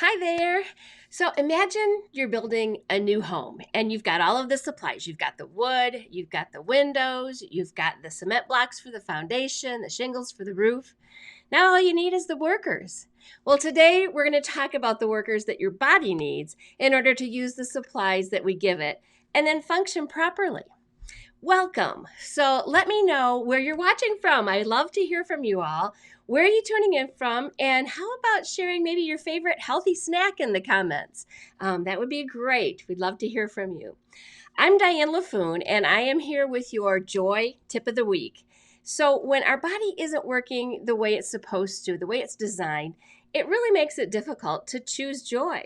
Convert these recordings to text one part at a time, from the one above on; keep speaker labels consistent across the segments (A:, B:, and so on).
A: Hi there. So imagine you're building a new home and you've got all of the supplies. You've got the wood, you've got the windows, you've got the cement blocks for the foundation, the shingles for the roof. Now all you need is the workers. Well, today we're going to talk about the workers that your body needs in order to use the supplies that we give it and then function properly. Welcome. So let me know where you're watching from. I'd love to hear from you all. Where are you tuning in from? And how about sharing maybe your favorite healthy snack in the comments? That would be great. We'd love to hear from you. I'm Diane LaFoon, and I am here with your Joy Tip of the Week. So when our body isn't working the way it's supposed to, the way it's designed, it really makes it difficult to choose joy.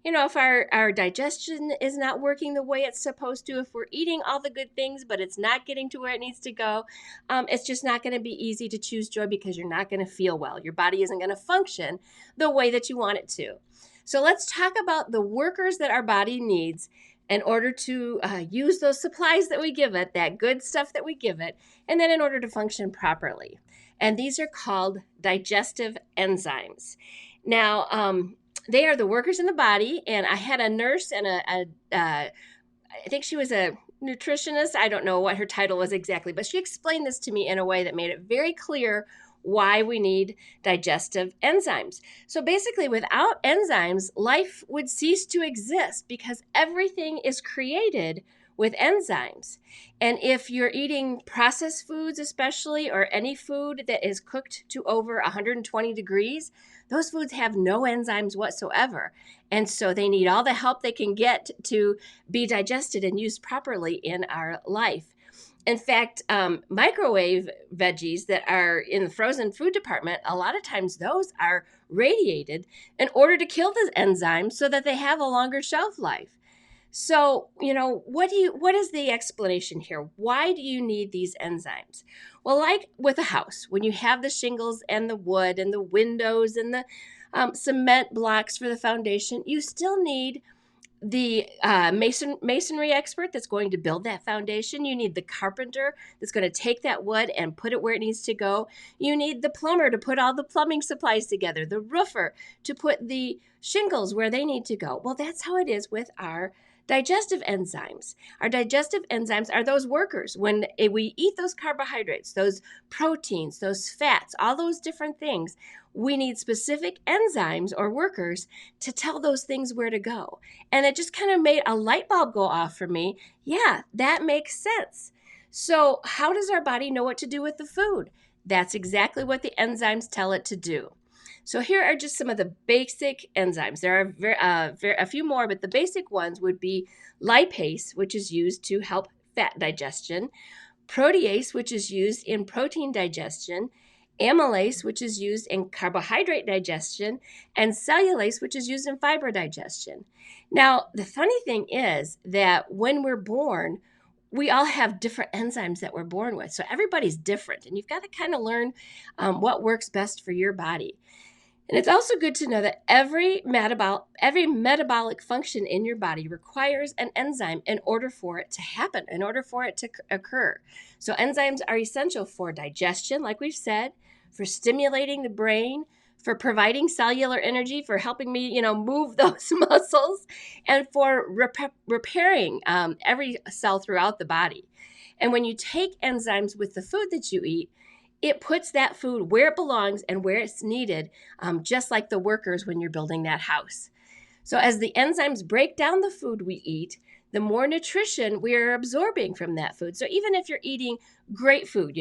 A: If our digestion is not working the way it's supposed to, if we're eating all the good things, but it's not getting to where it needs to go, it's just not going to be easy to choose joy because you're not going to feel well. Your body isn't going to function the way that you want it to. So let's talk about the workers that our body needs in order to use those supplies that we give it, that good stuff that we give it, and then in order to function properly. And these are called digestive enzymes. Now, they are the workers in the body, and I had a nurse and I think she was a nutritionist. I don't know what her title was exactly, but she explained this to me in a way that made it very clear why we need digestive enzymes. So basically, without enzymes, life would cease to exist because everything is created with enzymes. And if you're eating processed foods, especially, or any food that is cooked to over 120 degrees, those foods have no enzymes whatsoever. And so they need all the help they can get to be digested and used properly in our life. In fact, microwave veggies that are in the frozen food department, a lot of times those are radiated in order to kill the enzymes so that they have a longer shelf life. So, what is the explanation here? Why do you need these enzymes? Well, like with a house, when you have the shingles and the wood and the windows and the cement blocks for the foundation, you still need the masonry expert that's going to build that foundation. You need the carpenter that's going to take that wood and put it where it needs to go. You need the plumber to put all the plumbing supplies together, the roofer to put the shingles where they need to go. Well, that's how it is with our digestive enzymes. Our digestive enzymes are those workers. When we eat those carbohydrates, those proteins, those fats, all those different things, we need specific enzymes or workers to tell those things where to go. And it just kind of made a light bulb go off for me. Yeah, that makes sense. So how does our body know what to do with the food? That's exactly what the enzymes tell it to do. So here are just some of the basic enzymes. There are a few more, but the basic ones would be lipase, which is used to help fat digestion, protease, which is used in protein digestion, amylase, which is used in carbohydrate digestion, and cellulase, which is used in fiber digestion. Now, the funny thing is that when we're born, we all have different enzymes that we're born with. So everybody's different, and you've got to kind of learn what works best for your body. And it's also good to know that every metabolic function in your body requires an enzyme in order for it to happen, in order for it to occur. So enzymes are essential for digestion, like we've said, for stimulating the brain, for providing cellular energy, for helping me, move those muscles, and for repairing every cell throughout the body. And when you take enzymes with the food that you eat, it puts that food where it belongs and where it's needed, just like the workers when you're building that house. So as the enzymes break down the food we eat, the more nutrition we are absorbing from that food. So even if you're eating great food,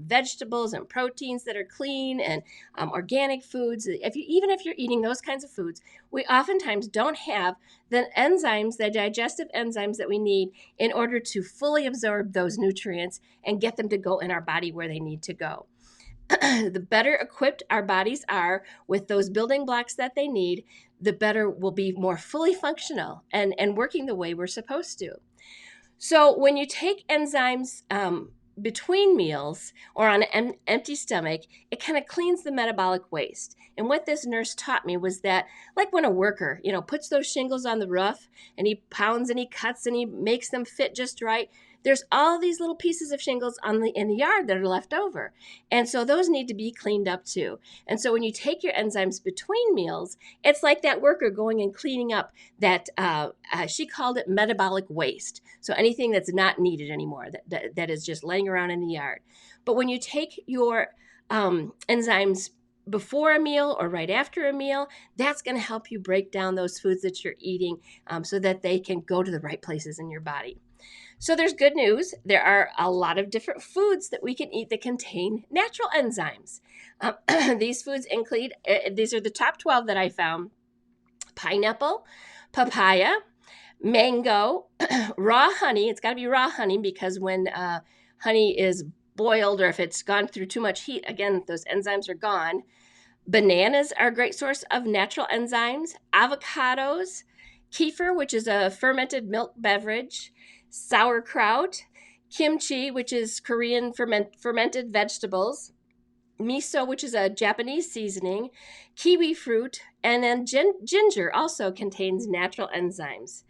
A: vegetables and proteins that are clean and organic foods, even if you're eating those kinds of foods, we oftentimes don't have the enzymes, the digestive enzymes that we need in order to fully absorb those nutrients and get them to go in our body where they need to go. The better equipped our bodies are with those building blocks that they need, the better we'll be more fully functional and working the way we're supposed to. So when you take enzymes between meals or on an empty stomach, it kind of cleans the metabolic waste. And what this nurse taught me was that, like when a worker, puts those shingles on the roof and he pounds and he cuts and he makes them fit just right, there's all these little pieces of shingles in the yard that are left over. And so those need to be cleaned up too. And so when you take your enzymes between meals, it's like that worker going and cleaning up that, she called it metabolic waste. So anything that's not needed anymore, that is just laying around in the yard. But when you take your enzymes before a meal or right after a meal, that's going to help you break down those foods that you're eating, so that they can go to the right places in your body. So there's good news. There are a lot of different foods that we can eat that contain natural enzymes. These foods include, these are the top 12 that I found: pineapple, papaya, mango, raw honey. It's got to be raw honey, because when honey is boiled, or if it's gone through too much heat, again, those enzymes are gone. Bananas are a great source of natural enzymes. Avocados, kefir, which is a fermented milk beverage, sauerkraut, kimchi, which is Korean fermented vegetables, miso, which is a Japanese seasoning, kiwi fruit, and then ginger also contains natural enzymes.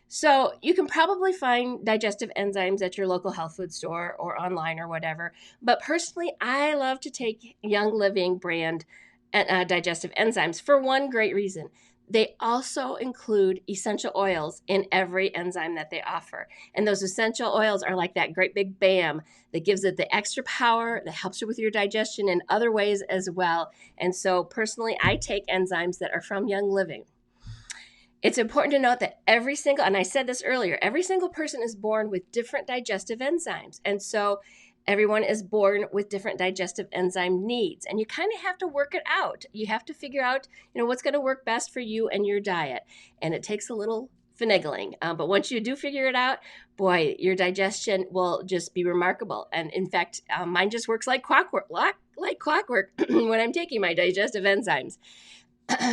A: So you can probably find digestive enzymes at your local health food store or online or whatever. But personally, I love to take Young Living brand digestive enzymes for one great reason. They also include essential oils in every enzyme that they offer. And those essential oils are like that great big bam that gives it the extra power, that helps you with your digestion in other ways as well. And so personally, I take enzymes that are from Young Living. It's important to note that every single, and I said this earlier, every single person is born with different digestive enzymes. And so everyone is born with different digestive enzyme needs. And you kind of have to work it out. You have to figure out, what's going to work best for you and your diet. And it takes a little finagling. But once you do figure it out, boy, your digestion will just be remarkable. And in fact, mine just works like clockwork when I'm taking my digestive enzymes.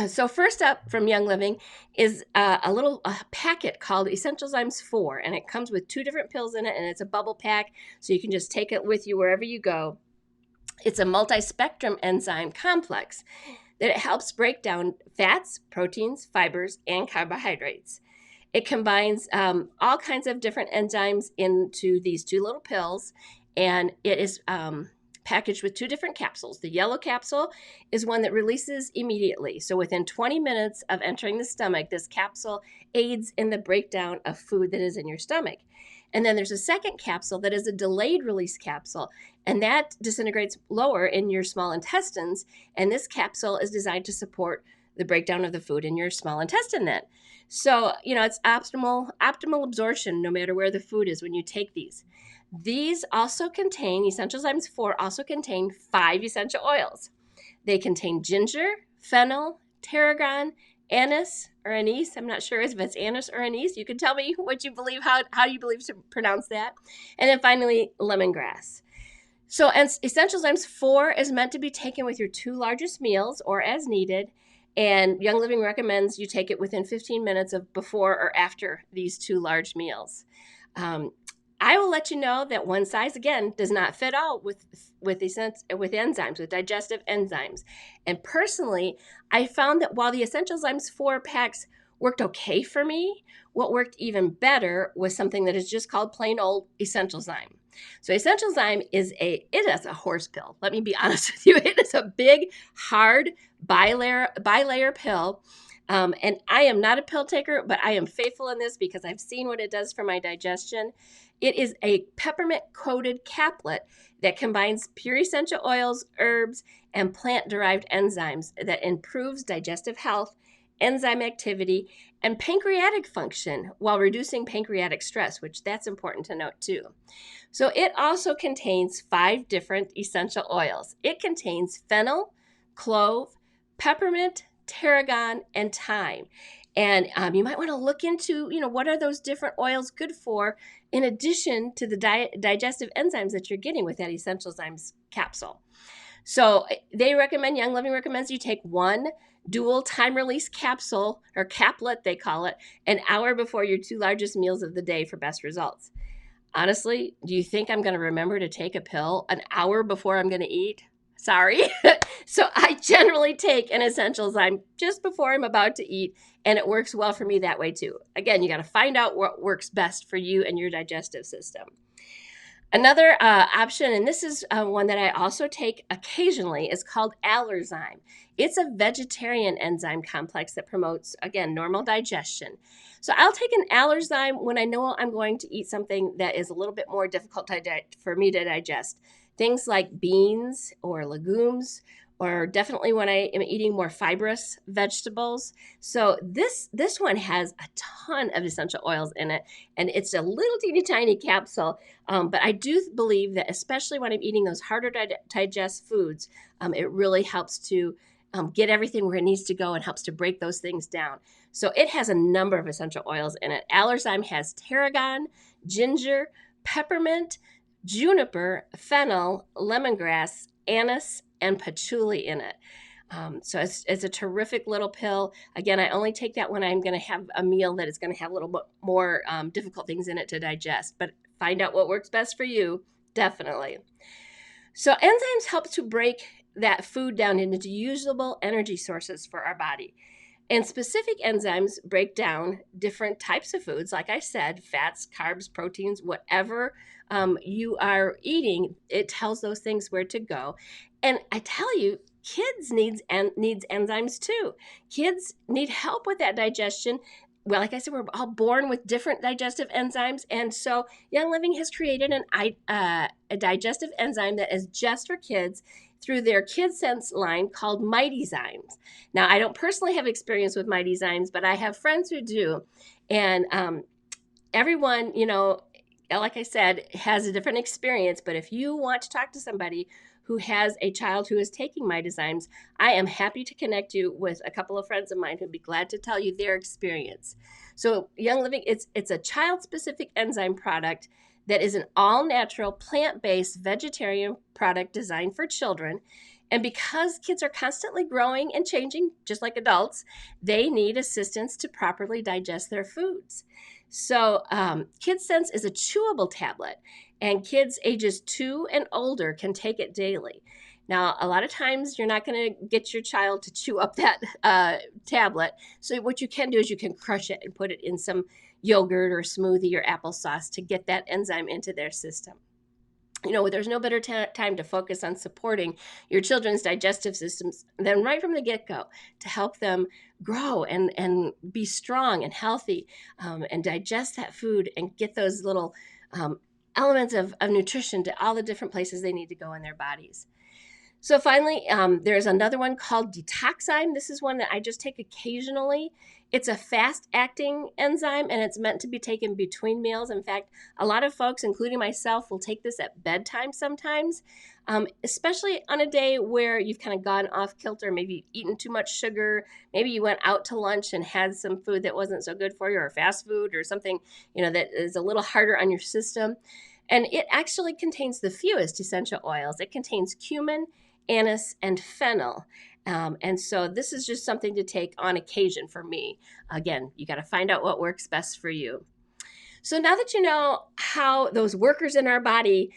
A: So first up from Young Living is a little packet called Essential Enzymes 4, and it comes with 2 different pills in it, and it's a bubble pack, so you can just take it with you wherever you go. It's a multi-spectrum enzyme complex that it helps break down fats, proteins, fibers, and carbohydrates. It combines all kinds of different enzymes into these 2 little pills, and it is packaged with 2 different capsules. The yellow capsule is one that releases immediately. So within 20 minutes of entering the stomach, this capsule aids in the breakdown of food that is in your stomach. And then there's a second capsule that is a delayed release capsule, and that disintegrates lower in your small intestines. And this capsule is designed to support the breakdown of the food in your small intestine then. So, it's optimal absorption no matter where the food is when you take these. These also contain, Essential Enzymes 4 also contain 5 essential oils. They contain ginger, fennel, tarragon, anise or anise. I'm not sure if it's anise or anise. You can tell me what you believe, how you believe to pronounce that. And then finally, lemongrass. So Essential Enzymes 4 is meant to be taken with your 2 largest meals or as needed. And Young Living recommends you take it within 15 minutes of before or after these 2 large meals. I will let you know that one size, again, does not fit all with enzymes, with digestive enzymes. And personally, I found that while the Essential Enzymes 4 packs worked okay for me, what worked even better was something that is just called plain old Essential Enzyme. So Essential Enzyme is a horse pill. Let me be honest with you. It is a big, hard, bilayer pill. And I am not a pill taker, but I am faithful in this because I've seen what it does for my digestion. It is a peppermint-coated caplet that combines pure essential oils, herbs, and plant-derived enzymes that improves digestive health, enzyme activity, and pancreatic function while reducing pancreatic stress, which that's important to note too. So it also contains 5 different essential oils. It contains fennel, clove, peppermint, tarragon, and thyme. And you might want to look into, what are those different oils good for in addition to the digestive enzymes that you're getting with that Essential Enzymes capsule. So Young Living recommends you take 1 dual time release capsule, or caplet they call it, an hour before your 2 largest meals of the day for best results. Honestly, do you think I'm going to remember to take a pill an hour before I'm going to eat? Sorry. So I generally take an essential enzyme just before I'm about to eat, and it works well for me that way too. Again, you got to find out what works best for you and your digestive system. Another option, and this is one that I also take occasionally, is called Allerzyme. It's a vegetarian enzyme complex that promotes, again, normal digestion. So I'll take an Allerzyme when I know I'm going to eat something that is a little bit more difficult for me to digest. Things like beans or legumes, or definitely when I am eating more fibrous vegetables. So this one has a ton of essential oils in it, and it's a little teeny tiny capsule. But I do believe that, especially when I'm eating those harder to digest foods, it really helps to get everything where it needs to go and helps to break those things down. So it has a number of essential oils in it. Allerzyme has tarragon, ginger, peppermint, juniper, fennel, lemongrass, anise, and patchouli in it. So it's a terrific little pill. Again, I only take that when I'm going to have a meal that is going to have a little bit more difficult things in it to digest. But find out what works best for you, definitely. So enzymes help to break that food down into usable energy sources for our body. And specific enzymes break down different types of foods, like I said, fats, carbs, proteins, whatever you are eating, it tells those things where to go. And I tell you, kids needs enzymes too. Kids need help with that digestion. Well, like I said, we're all born with different digestive enzymes. And so Young Living has created a digestive enzyme that is just for kids through their KidSense line called Mightyzymes. Now, I don't personally have experience with Mightyzymes, but I have friends who do. And everyone, like I said, has a different experience. But if you want to talk to somebody who has a child who is taking Mightyzymes, I am happy to connect you with a couple of friends of mine who'd be glad to tell you their experience. So Young Living, it's a child-specific enzyme product that is an all-natural, plant-based vegetarian product designed for children. And because kids are constantly growing and changing, just like adults, they need assistance to properly digest their foods. So KidSense is a chewable tablet, and kids ages 2 and older can take it daily. Now, a lot of times you're not going to get your child to chew up that tablet. So what you can do is you can crush it and put it in some yogurt or smoothie or applesauce to get that enzyme into their system. There's no better time to focus on supporting your children's digestive systems than right from the get-go to help them grow and be strong and healthy and digest that food and get those little elements of nutrition to all the different places they need to go in their bodies. So finally, there's another one called Detoxzyme. This is one that I just take occasionally. It's a fast-acting enzyme, and it's meant to be taken between meals. In fact, a lot of folks, including myself, will take this at bedtime sometimes, especially on a day where you've kind of gone off kilter, maybe eaten too much sugar, maybe you went out to lunch and had some food that wasn't so good for you, or fast food, or something that is a little harder on your system. And it actually contains the fewest essential oils. It contains cumin, anise, and fennel. And so this is just something to take on occasion for me. Again, you got to find out what works best for you. So now that you know how those workers in our body,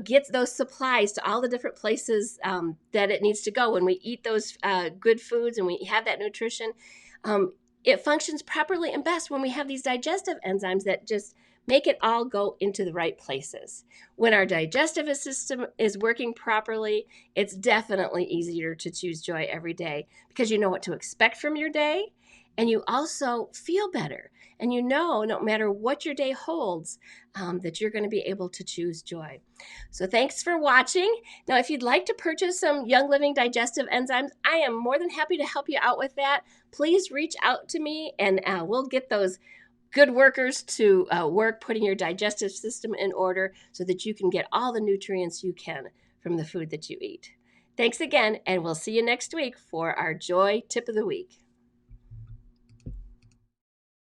A: get those supplies to all the different places that it needs to go when we eat those good foods and we have that nutrition, it functions properly and best when we have these digestive enzymes that just make it all go into the right places. When our digestive system is working properly, it's definitely easier to choose joy every day because you know what to expect from your day, and you also feel better. And no matter what your day holds, that you're going to be able to choose joy. So thanks for watching. Now, if you'd like to purchase some Young Living digestive enzymes, I am more than happy to help you out with that. Please reach out to me, and we'll get those good workers to work putting your digestive system in order so that you can get all the nutrients you can from the food that you eat. Thanks again, and we'll see you next week for our Joy Tip of the Week.